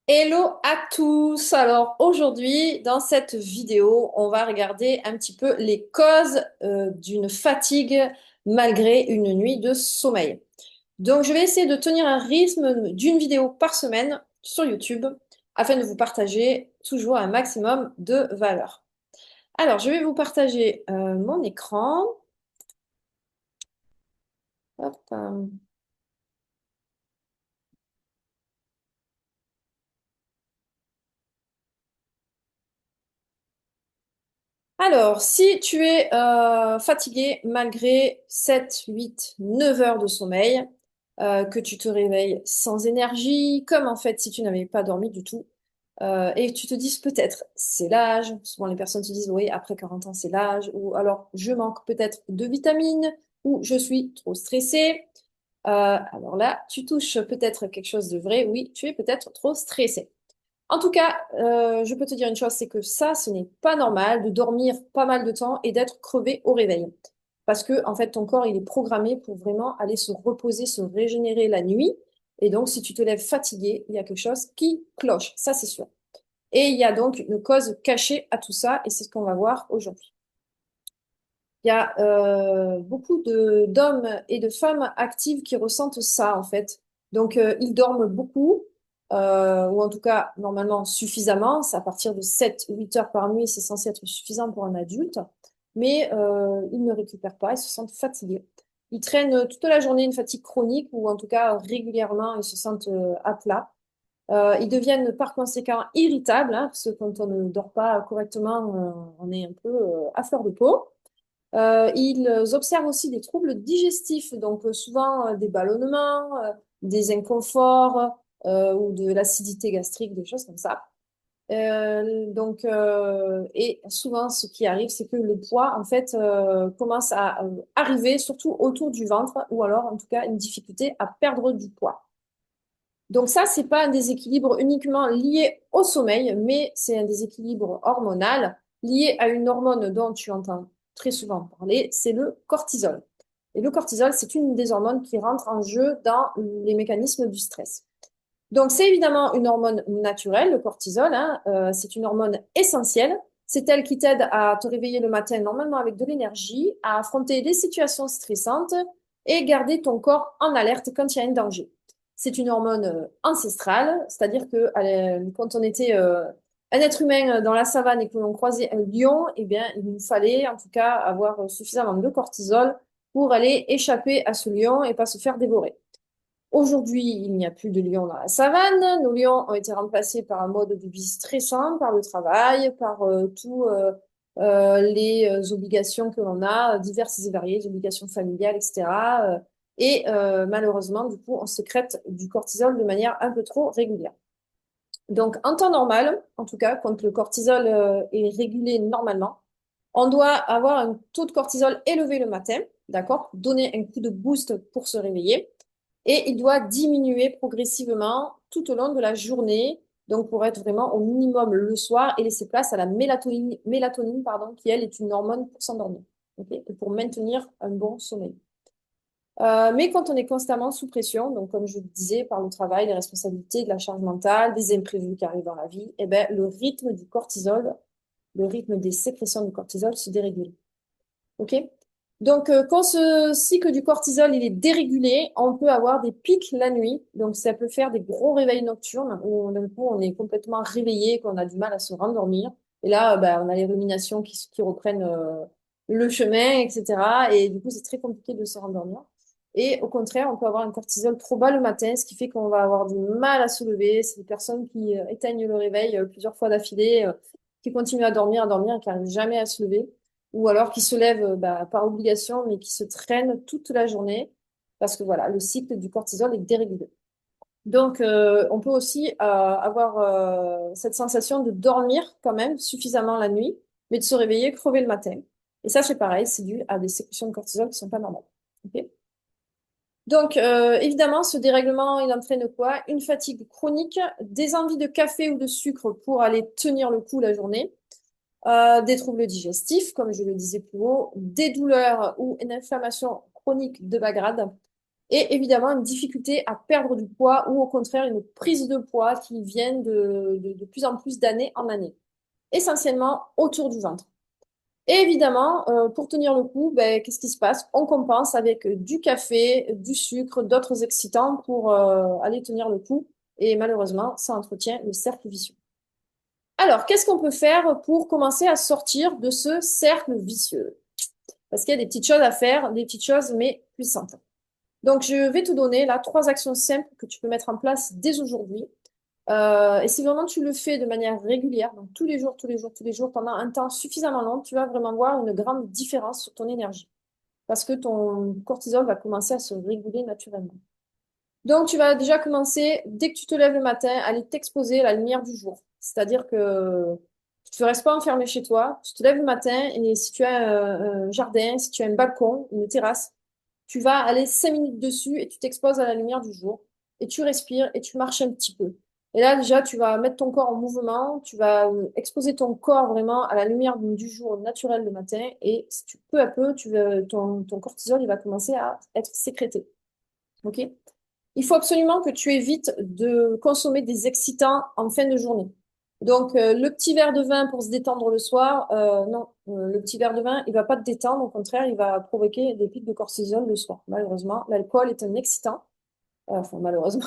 Hello à tous! Alors aujourd'hui, dans cette vidéo, on va regarder un petit peu les causes d'une fatigue malgré une nuit de sommeil. Donc je vais essayer de tenir un rythme d'une vidéo par semaine sur YouTube afin de vous partager toujours un maximum de valeur. Alors je vais vous partager mon écran. Hop, Alors, si tu es fatigué malgré 7, 8, 9 heures de sommeil, que tu te réveilles sans énergie, comme en fait si tu n'avais pas dormi du tout, et tu te dis peut-être c'est l'âge, souvent les personnes se disent oui, après 40 ans c'est l'âge, ou alors je manque peut-être de vitamines, ou je suis trop stressée. Alors là, tu touches peut-être quelque chose de vrai, oui, tu es peut-être trop stressé. En tout cas, je peux te dire une chose, c'est que ça, ce n'est pas normal de dormir pas mal de temps et d'être crevé au réveil. Parce que, en fait, ton corps, il est programmé pour vraiment aller se reposer, se régénérer la nuit. Et donc, si tu te lèves fatigué, il y a quelque chose qui cloche, ça, c'est sûr. Et il y a donc une cause cachée à tout ça, et c'est ce qu'on va voir aujourd'hui. Il y a beaucoup d'hommes et de femmes actives qui ressentent ça, en fait. Donc, ils dorment beaucoup, ou en tout cas, normalement, suffisamment. C'est à partir de 7 8 heures par nuit, c'est censé être suffisant pour un adulte. Mais ils ne récupèrent pas, ils se sentent fatigués. Ils traînent toute la journée une fatigue chronique, ou en tout cas, régulièrement, ils se sentent à plat. Ils deviennent par conséquent irritables, hein, parce que quand on ne dort pas correctement, on est un peu à fleur de peau. Ils observent aussi des troubles digestifs, donc souvent des ballonnements, des inconforts ou de l'acidité gastrique, des choses comme ça. Et souvent, ce qui arrive, c'est que le poids, en fait, commence à arriver surtout autour du ventre, ou alors, en tout cas, une difficulté à perdre du poids. Donc ça, c'est pas un déséquilibre uniquement lié au sommeil, mais c'est un déséquilibre hormonal lié à une hormone dont tu entends très souvent parler, c'est le cortisol. Et le cortisol, c'est une des hormones qui rentre en jeu dans les mécanismes du stress. Donc c'est évidemment une hormone naturelle, le cortisol, hein, c'est une hormone essentielle. C'est elle qui t'aide à te réveiller le matin normalement avec de l'énergie, à affronter les situations stressantes et garder ton corps en alerte quand il y a un danger. C'est une hormone ancestrale, c'est-à-dire que quand on était un être humain dans la savane et que l'on croisait un lion, eh bien, il nous fallait en tout cas avoir suffisamment de cortisol pour aller échapper à ce lion et pas se faire dévorer. Aujourd'hui, il n'y a plus de lions dans la savane. Nos lions ont été remplacés par un mode de vie stressant, par le travail, par toutes les obligations que l'on a, diverses et variées, les obligations familiales, etc. Malheureusement, du coup, on sécrète du cortisol de manière un peu trop régulière. Donc, en temps normal, en tout cas, quand le cortisol est régulé normalement, on doit avoir un taux de cortisol élevé le matin, d'accord? Donner un coup de boost pour se réveiller. Et il doit diminuer progressivement tout au long de la journée, donc pour être vraiment au minimum le soir et laisser place à la mélatonine pardon, qui elle est une hormone pour s'endormir, ok, et pour maintenir un bon sommeil. Mais quand on est constamment sous pression, donc comme je le disais, par le travail, les responsabilités, de la charge mentale, des imprévus qui arrivent dans la vie, eh ben, le rythme du cortisol, le rythme des sécrétions du cortisol se dérégule. OK? Donc, quand ce cycle du cortisol il est dérégulé, on peut avoir des pics la nuit. Donc, ça peut faire des gros réveils nocturnes où d'un coup, on est complètement réveillé, qu'on a du mal à se rendormir. Et là, bah, on a les ruminations qui reprennent le chemin, etc. Et du coup, c'est très compliqué de se rendormir. Et au contraire, on peut avoir un cortisol trop bas le matin, ce qui fait qu'on va avoir du mal à se lever. C'est des personnes qui éteignent le réveil plusieurs fois d'affilée, qui continuent à dormir, et qui n'arrivent jamais à se lever ou alors qui se lèvent bah, par obligation, mais qui se traînent toute la journée, parce que voilà, le cycle du cortisol est dérégulé. Donc, on peut aussi avoir cette sensation de dormir quand même suffisamment la nuit, mais de se réveiller crever le matin. Et ça, c'est pareil, c'est dû à des sécrétions de cortisol qui sont pas normales. Ok. Donc, évidemment, ce dérèglement, il entraîne quoi? Une fatigue chronique, des envies de café ou de sucre pour aller tenir le coup la journée, des troubles digestifs, comme je le disais plus haut, des douleurs ou une inflammation chronique de bas grade, Et évidemment, une difficulté à perdre du poids ou au contraire une prise de poids qui vient de plus en plus d'année en année, essentiellement autour du ventre. Et évidemment, pour tenir le coup, ben, qu'est-ce qui se passe? On compense avec du café, du sucre, d'autres excitants pour aller tenir le coup. Et malheureusement, ça entretient le cercle vicieux. Alors, qu'est-ce qu'on peut faire pour commencer à sortir de ce cercle vicieux? Parce qu'il y a des petites choses à faire, des petites choses mais puissantes. Donc, je vais te donner là 3 actions simples que tu peux mettre en place dès aujourd'hui. Et si vraiment tu le fais de manière régulière, donc tous les jours, tous les jours, tous les jours, pendant un temps suffisamment long, tu vas vraiment voir une grande différence sur ton énergie. Parce que ton cortisol va commencer à se réguler naturellement. Donc, tu vas déjà commencer, dès que tu te lèves le matin, à aller t'exposer à la lumière du jour. C'est-à-dire que tu ne te restes pas enfermé chez toi, tu te lèves le matin et si tu as un jardin, si tu as un balcon, une terrasse, tu vas aller 5 minutes dessus et tu t'exposes à la lumière du jour et tu respires et tu marches un petit peu. Et là, déjà, tu vas mettre ton corps en mouvement, tu vas exposer ton corps vraiment à la lumière du jour naturel le matin et peu à peu, ton cortisol, il va commencer à être sécrété. OK? Il faut absolument que tu évites de consommer des excitants en fin de journée. Donc, le petit verre de vin pour se détendre le soir, non, le petit verre de vin, il va pas te détendre, au contraire, il va provoquer des pics de cortisol le soir. Malheureusement, l'alcool est un excitant. Enfin, malheureusement,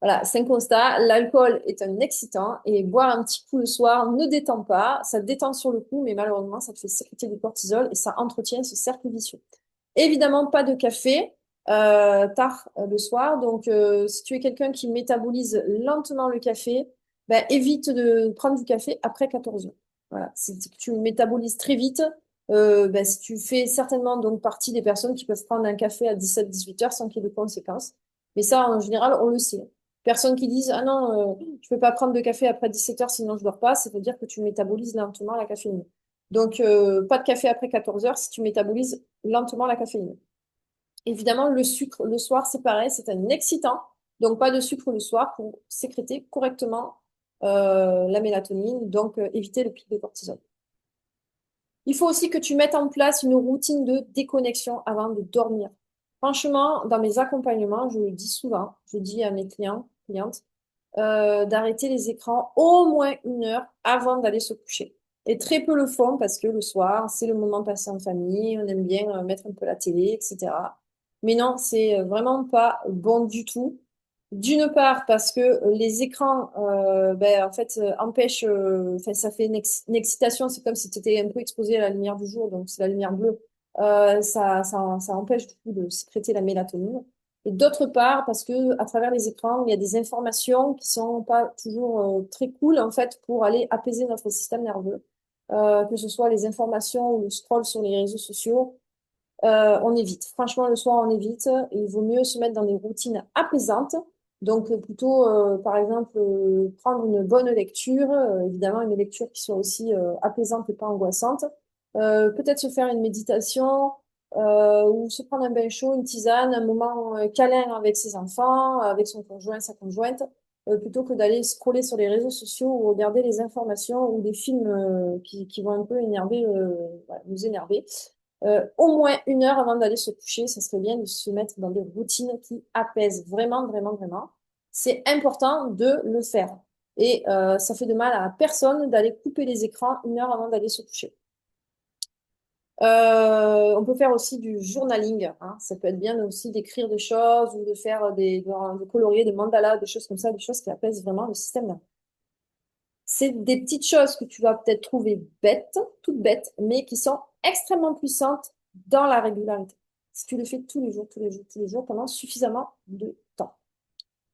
voilà, c'est un constat. L'alcool est un excitant et boire un petit coup le soir ne détend pas. Ça te détend sur le coup, mais malheureusement, ça te fait sécréter du cortisol et ça entretient ce cercle vicieux. Évidemment, pas de café tard le soir. Donc, si tu es quelqu'un qui métabolise lentement le café, ben, évite de prendre du café après 14 heures. Voilà. Si tu métabolises très vite, ben, si tu fais certainement donc partie des personnes qui peuvent prendre un café à 17-18 heures sans qu'il y ait de conséquences. Mais ça, en général, on le sait. Personnes qui disent, ah non, je peux pas prendre de café après 17 heures sinon je dors pas, ça veut dire que tu métabolises lentement la caféine. Donc, pas de café après 14 heures si tu métabolises lentement la caféine. Évidemment, le sucre le soir, c'est pareil, c'est un excitant. Donc, pas de sucre le soir pour sécréter correctement la mélatonine, donc éviter le pic de cortisol. Il faut aussi que tu mettes en place une routine de déconnexion avant de dormir. Franchement, dans mes accompagnements, je le dis souvent, je dis à mes clientes, d'arrêter les écrans au moins 1 heure avant d'aller se coucher. Et très peu le font parce que le soir, c'est le moment passé en famille, on aime bien mettre un peu la télé, etc. Mais non, c'est vraiment pas bon du tout. D'une part, parce que les écrans, ben, en fait, empêchent, enfin, ça fait une excitation, c'est comme si tu étais un peu exposé à la lumière du jour, donc c'est la lumière bleue. Ça empêche du coup de sécréter la mélatonine. Et d'autre part, parce que à travers les écrans, il y a des informations qui sont pas toujours très cool, en fait, pour aller apaiser notre système nerveux. Que ce soit les informations ou le scroll sur les réseaux sociaux, on évite. Franchement, le soir, on évite. Il vaut mieux se mettre dans des routines apaisantes. Donc, plutôt, par exemple, prendre une bonne lecture, évidemment, une lecture qui soit aussi apaisante et pas angoissante. Peut-être se faire une méditation ou se prendre un bain chaud, une tisane, un moment câlin avec ses enfants, avec son conjoint, sa conjointe, plutôt que d'aller scroller sur les réseaux sociaux ou regarder les informations ou des films qui vont un peu énerver, voilà, nous énerver. Au moins 1 heure avant d'aller se coucher, ça serait bien de se mettre dans des routines qui apaisent vraiment, vraiment, vraiment. C'est important de le faire. Et ça fait de mal à personne d'aller couper les écrans 1 heure avant d'aller se coucher. On peut faire aussi du journaling, hein. Ça peut être bien aussi d'écrire des choses ou de faire de colorier des mandalas, des choses comme ça, des choses qui apaisent vraiment le système nerveux. C'est des petites choses que tu vas peut-être trouver bêtes, toutes bêtes, mais qui sont extrêmement puissantes dans la régularité. Si tu le fais tous les jours, tous les jours, tous les jours, pendant suffisamment de temps.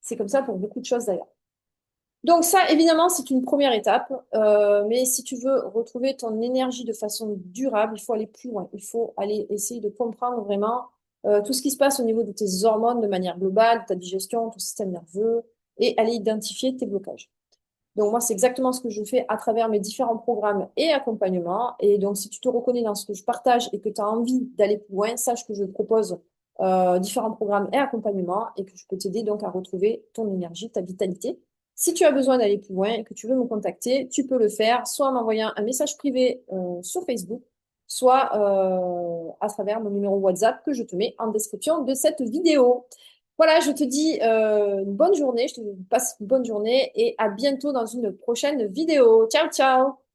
C'est comme ça pour beaucoup de choses d'ailleurs. Donc ça, évidemment, c'est une première étape, mais si tu veux retrouver ton énergie de façon durable, il faut aller plus loin. Il faut aller essayer de comprendre vraiment tout ce qui se passe au niveau de tes hormones de manière globale, de ta digestion, ton système nerveux, et aller identifier tes blocages. Donc moi, c'est exactement ce que je fais à travers mes différents programmes et accompagnements. Et donc, si tu te reconnais dans ce que je partage et que tu as envie d'aller plus loin, sache que je propose différents programmes et accompagnements et que je peux t'aider donc à retrouver ton énergie, ta vitalité. Si tu as besoin d'aller plus loin et que tu veux me contacter, tu peux le faire soit en m'envoyant un message privé sur Facebook, soit à travers mon numéro WhatsApp que je te mets en description de cette vidéo. Voilà, je te dis une bonne journée, je te passe une bonne journée et à bientôt dans une prochaine vidéo. Ciao, ciao!